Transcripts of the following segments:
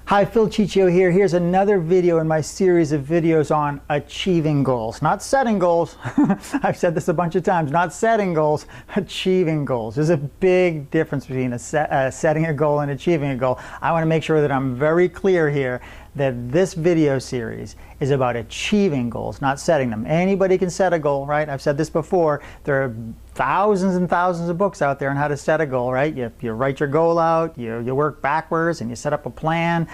Hi, Phil Ciccio here. Here's another video in my series of videos on achieving goals. Not setting goals. I've said this a bunch of times. Not setting goals, achieving goals. There's a big difference between setting a goal and achieving a goal. I want to make sure that I'm very clear here that this video series is about achieving goals, not setting them. Anybody can set a goal, right? I've said this before. There are thousands and thousands of books out there on how to set a goal, right? You write your goal out, you work backwards, and you set up a plan.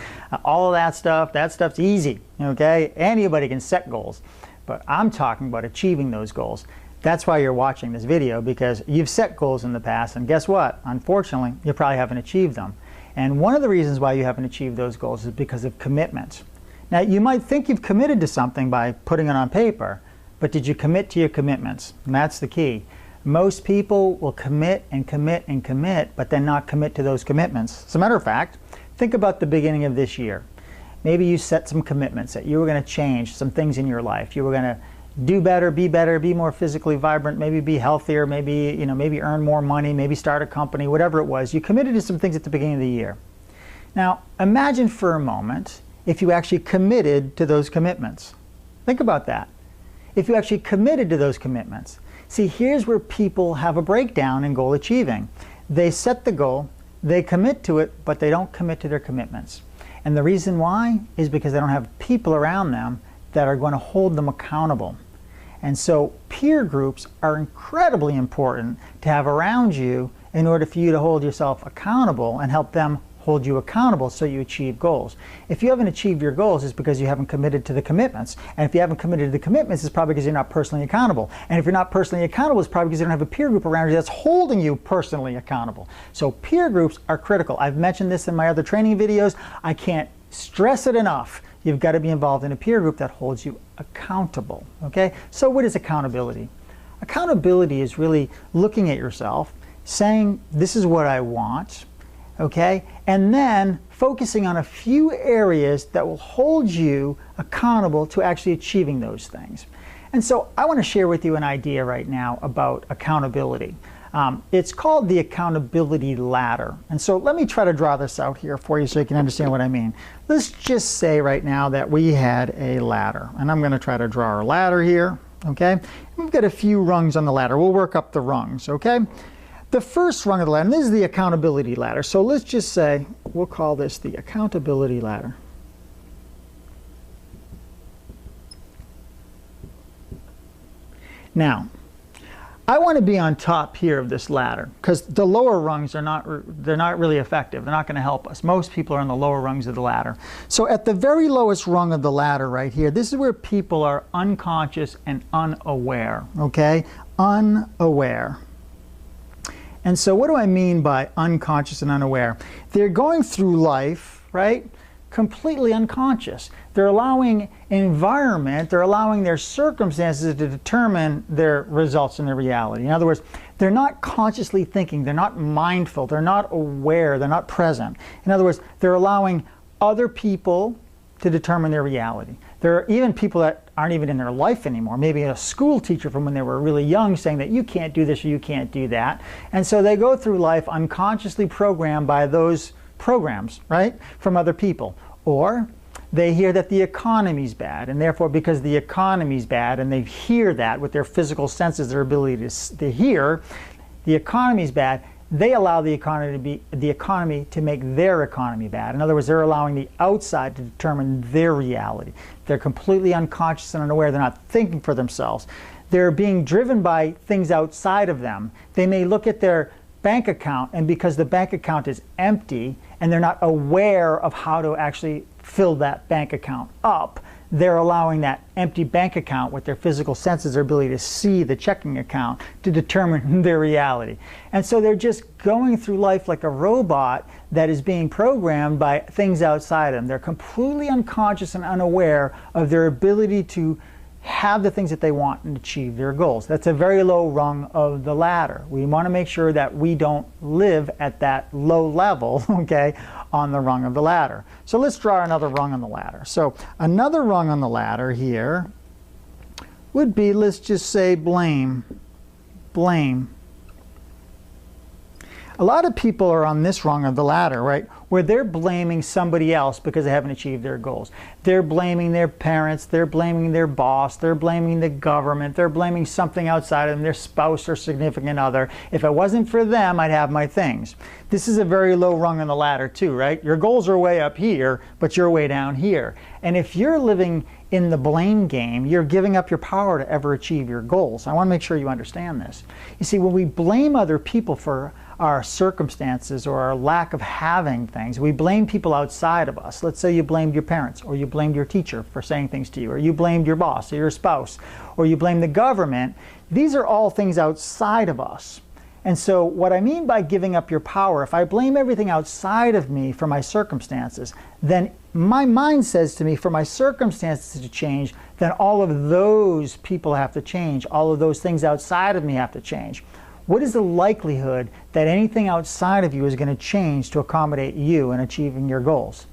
All of that stuff's easy, okay? Anybody can set goals, but I'm talking about achieving those goals. That's why you're watching this video, because you've set goals in the past, and guess what? Unfortunately, you probably haven't achieved them. And one of the reasons why you haven't achieved those goals is because of commitment. Now, you might think you've committed to something by putting it on paper, but did you commit to your commitments? And that's the key. Most people will commit and commit and commit, but then not commit to those commitments. As a matter of fact, think about the beginning of this year. Maybe you set some commitments that you were going to change some things in your life. You were going to do better, be more physically vibrant, maybe be healthier, maybe earn more money, maybe start a company, whatever it was. You committed to some things at the beginning of the year. Now, imagine for a moment if you actually committed to those commitments. Think about that. If you actually committed to those commitments. See, here's where people have a breakdown in goal achieving. They set the goal, they commit to it, but they don't commit to their commitments. And the reason why is because they don't have people around them that are going to hold them accountable. And so peer groups are incredibly important to have around you in order for you to hold yourself accountable and help them hold you accountable so you achieve goals. If you haven't achieved your goals, it's because you haven't committed to the commitments. And if you haven't committed to the commitments, it's probably because you're not personally accountable. And if you're not personally accountable, it's probably because you don't have a peer group around you that's holding you personally accountable. So peer groups are critical. I've mentioned this in my other training videos. I can't stress it enough. You've got to be involved in a peer group that holds you accountable, okay? So what is accountability? Accountability is really looking at yourself, saying, this is what I want, okay? And then focusing on a few areas that will hold you accountable to actually achieving those things. And so I want to share with you an idea right now about accountability. It's called the accountability ladder. And so let me try to draw this out here for you so you can understand what I mean. Let's just say right now that we had a ladder. And I'm going to try to draw our ladder here, okay? We've got a few rungs on the ladder. We'll work up the rungs, okay? The first rung of the ladder, and this is the accountability ladder. So let's just say, we'll call this the accountability ladder. Now, I want to be on top here of this ladder because the lower rungs are not really effective. They're not going to help us. Most people are on the lower rungs of the ladder. So at the very lowest rung of the ladder right here, this is where people are unconscious and unaware, okay? Unaware. And so what do I mean by unconscious and unaware? They're going through life, right? Completely unconscious. They're allowing environment, they're allowing their circumstances to determine their results and their reality. In other words, they're not consciously thinking, they're not mindful, they're not aware, they're not present. In other words, they're allowing other people to determine their reality. There are even people that aren't even in their life anymore. Maybe a school teacher from when they were really young saying that you can't do this or you can't do that. And so they go through life unconsciously programmed by those programs, right, from other people. Or they hear that the economy's bad, and therefore because the economy's bad, and they hear that with their physical senses, their ability to hear, the economy's bad, they allow the economy to make their economy bad. In other words, they're allowing the outside to determine their reality. They're completely unconscious and unaware. They're not thinking for themselves. They're being driven by things outside of them. They may look at their bank account, and because the bank account is empty and they're not aware of how to actually fill that bank account up, they're allowing that empty bank account with their physical senses, their ability to see the checking account, to determine their reality. And so they're just going through life like a robot that is being programmed by things outside them. They're completely unconscious and unaware of their ability to have the things that they want and achieve their goals. That's a very low rung of the ladder. We want to make sure that we don't live at that low level, okay, on the rung of the ladder. So let's draw another rung on the ladder. So another rung on the ladder here would be, let's just say, blame. Blame. A lot of people are on this rung of the ladder, right? where they're blaming somebody else because they haven't achieved their goals. They're blaming their parents, they're blaming their boss, they're blaming the government, they're blaming something outside of them, their spouse or significant other. If it wasn't for them, I'd have my things. This is a very low rung on the ladder too, right? Your goals are way up here, but you're way down here. And if you're living in the blame game, you're giving up your power to ever achieve your goals. I want to make sure you understand this. You see, when we blame other people for our circumstances or our lack of having things, we blame people outside of us. Let's say you blamed your parents, or you blamed your teacher for saying things to you, or you blamed your boss or your spouse, or you blame the government. These are all things outside of us. And so what I mean by giving up your power, if I blame everything outside of me for my circumstances, then my mind says to me, for my circumstances to change, then all of those people have to change. All of those things outside of me have to change. What is the likelihood that anything outside of you is going to change to accommodate you in achieving your goals?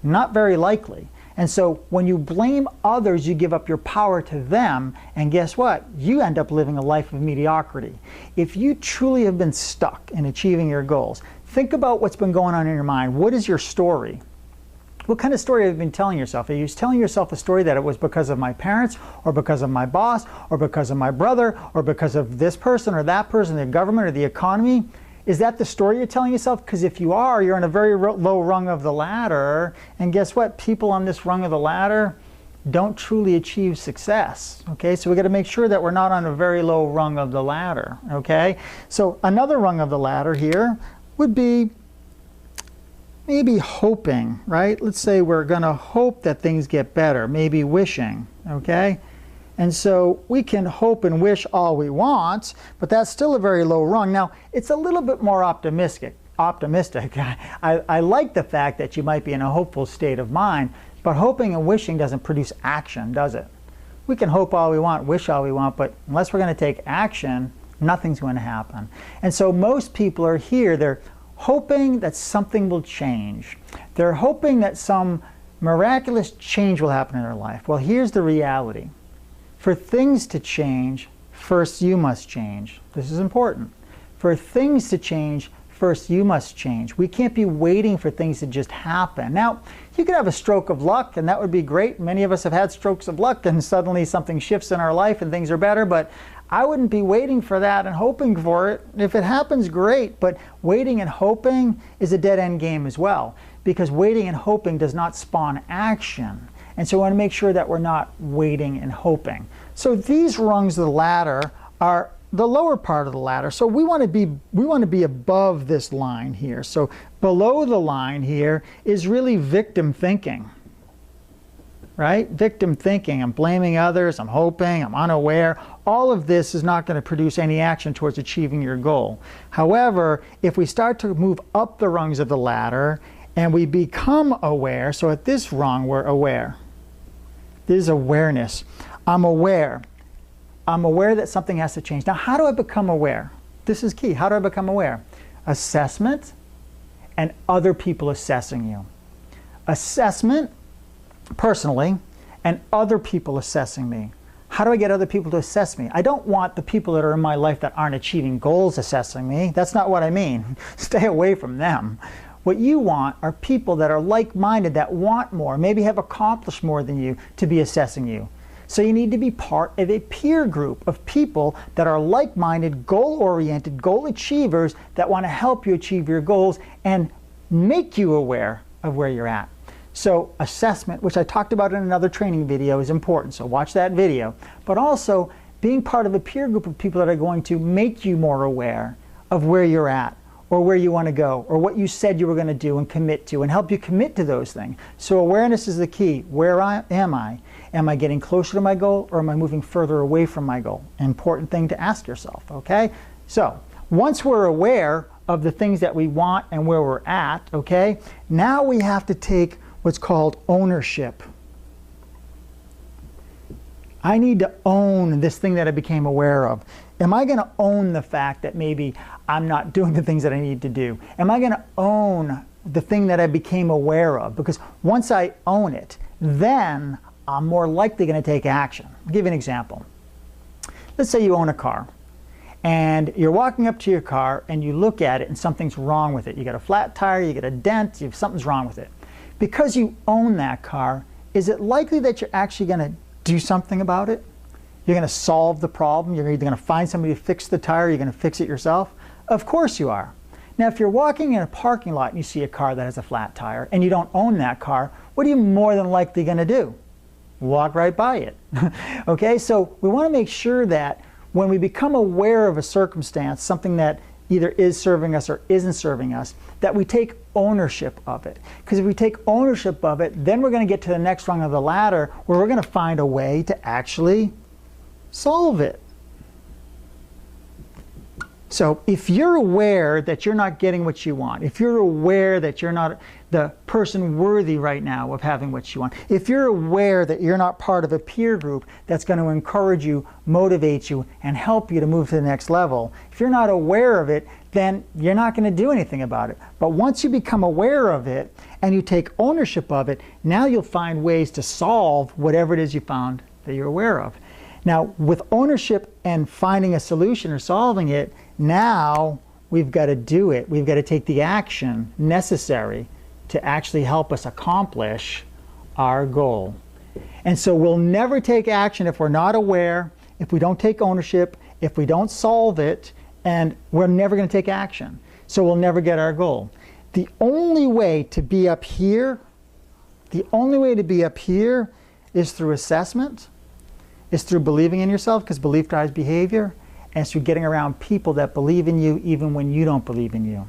Not very likely. And so when you blame others, you give up your power to them, and guess what? You end up living a life of mediocrity. If you truly have been stuck in achieving your goals, think about what's been going on in your mind. What is your story? What kind of story have you been telling yourself? Are you telling yourself a story that it was because of my parents, or because of my boss, or because of my brother, or because of this person or that person, the government or the economy? Is that the story you're telling yourself? Because if you are, you're on a very low rung of the ladder. And guess what? People on this rung of the ladder don't truly achieve success. Okay, so we got to make sure that we're not on a very low rung of the ladder. Okay, so another rung of the ladder here would be maybe hoping, right? Let's say we're going to hope that things get better, maybe wishing. Okay. And so we can hope and wish all we want, but that's still a very low rung. Now, it's a little bit more optimistic. I like the fact that you might be in a hopeful state of mind, but hoping and wishing doesn't produce action, does it? We can hope all we want, wish all we want, but unless we're going to take action, nothing's going to happen. And so most people are here, they're hoping that something will change. They're hoping that some miraculous change will happen in their life. Well, here's the reality. For things to change, first you must change. This is important. For things to change, first you must change. We can't be waiting for things to just happen. Now, you could have a stroke of luck, and that would be great. Many of us have had strokes of luck, and suddenly something shifts in our life and things are better, but I wouldn't be waiting for that and hoping for it. If it happens, great, but waiting and hoping is a dead-end game as well, because waiting and hoping does not spawn action. And so we want to make sure that we're not waiting and hoping. So these rungs of the ladder are the lower part of the ladder. So we want to be above this line here. So below the line here is really victim thinking. Right? Victim thinking. I'm blaming others, I'm hoping, I'm unaware. All of this is not going to produce any action towards achieving your goal. However, if we start to move up the rungs of the ladder and we become aware, so at this rung we're aware. This is awareness. I'm aware. I'm aware that something has to change. Now, how do I become aware? This is key. How do I become aware? Assessment and other people assessing you. Assessment, personally, and other people assessing me. How do I get other people to assess me? I don't want the people that are in my life that aren't achieving goals assessing me. That's not what I mean. Stay away from them. What you want are people that are like-minded, that want more, maybe have accomplished more than you, to be assessing you. So you need to be part of a peer group of people that are like-minded, goal-oriented, goal achievers that want to help you achieve your goals and make you aware of where you're at. So assessment, which I talked about in another training video, is important. So watch that video. But also being part of a peer group of people that are going to make you more aware of where you're at, or where you want to go, or what you said you were going to do and commit to, and help you commit to those things. So awareness is the key. Where am I? Am I getting closer to my goal, or am I moving further away from my goal? Important thing to ask yourself, okay? So once we're aware of the things that we want and where we're at, okay, now we have to take what's called ownership. I need to own this thing that I became aware of. Am I going to own the fact that maybe I'm not doing the things that I need to do? Am I going to own the thing that I became aware of? Because once I own it, then I'm more likely going to take action. I'll give you an example. Let's say you own a car, and you're walking up to your car and you look at it and something's wrong with it. You got a flat tire, you got a dent, something's wrong with it. Because you own that car, is it likely that you're actually going to do something about it? You're going to solve the problem? You're either going to find somebody to fix the tire, or you're going to fix it yourself? Of course you are. Now, if you're walking in a parking lot and you see a car that has a flat tire and you don't own that car, what are you more than likely going to do? Walk right by it. Okay, so we want to make sure that when we become aware of a circumstance, something that either is serving us or isn't serving us, that we take ownership of it. Because if we take ownership of it, then we're going to get to the next rung of the ladder where we're going to find a way to actually solve it. So if you're aware that you're not getting what you want, if you're aware that you're not the person worthy right now of having what you want, if you're aware that you're not part of a peer group that's going to encourage you, motivate you, and help you to move to the next level, if you're not aware of it, then you're not going to do anything about it. But once you become aware of it and you take ownership of it, now you'll find ways to solve whatever it is you found that you're aware of. Now, with ownership and finding a solution or solving it, now we've got to do it. We've got to take the action necessary to actually help us accomplish our goal. And so we'll never take action if we're not aware, if we don't take ownership, if we don't solve it, and we're never going to take action. So we'll never get our goal. The only way to be up here, is through assessment, is through believing in yourself, because belief drives behavior, and it's through getting around people that believe in you even when you don't believe in you.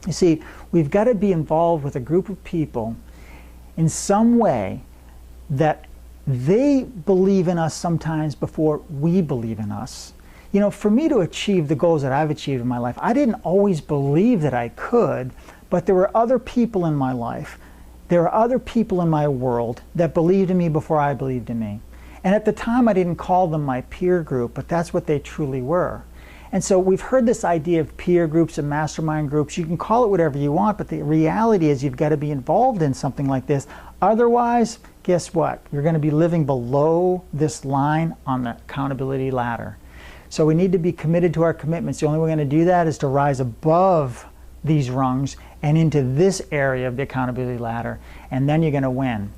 You see, we've got to be involved with a group of people in some way that they believe in us sometimes before we believe in us. You know, for me to achieve the goals that I've achieved in my life, I didn't always believe that I could, but there were other people in my life, there were other people in my world that believed in me before I believed in me. And at the time, I didn't call them my peer group, but that's what they truly were. And so we've heard this idea of peer groups and mastermind groups. You can call it whatever you want, but the reality is you've got to be involved in something like this. Otherwise, guess what? You're going to be living below this line on the accountability ladder. So we need to be committed to our commitments. The only way we're going to do that is to rise above these rungs and into this area of the accountability ladder, and then you're going to win.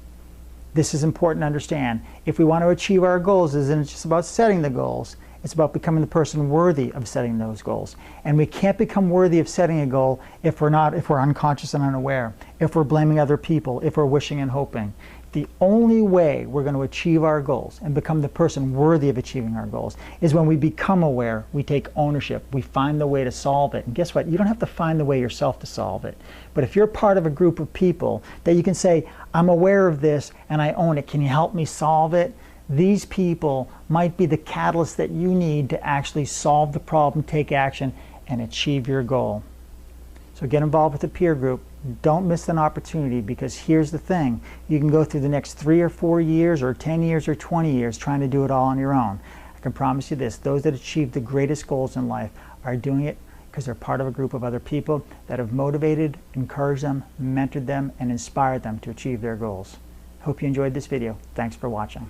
This is important to understand. If we want to achieve our goals, it isn't just about setting the goals. It's about becoming the person worthy of setting those goals. And we can't become worthy of setting a goal if we're unconscious and unaware, if we're blaming other people, if we're wishing and hoping. The only way we're going to achieve our goals and become the person worthy of achieving our goals is when we become aware, we take ownership, we find the way to solve it. And guess what? You don't have to find the way yourself to solve it. But if you're part of a group of people that you can say, I'm aware of this and I own it, can you help me solve it? These people might be the catalyst that you need to actually solve the problem, take action, and achieve your goal. So get involved with a peer group. Don't miss an opportunity, because here's the thing. You can go through the next 3 or 4 years or 10 years or 20 years trying to do it all on your own. I can promise you this. Those that achieve the greatest goals in life are doing it because they're part of a group of other people that have motivated, encouraged them, mentored them, and inspired them to achieve their goals. Hope you enjoyed this video. Thanks for watching.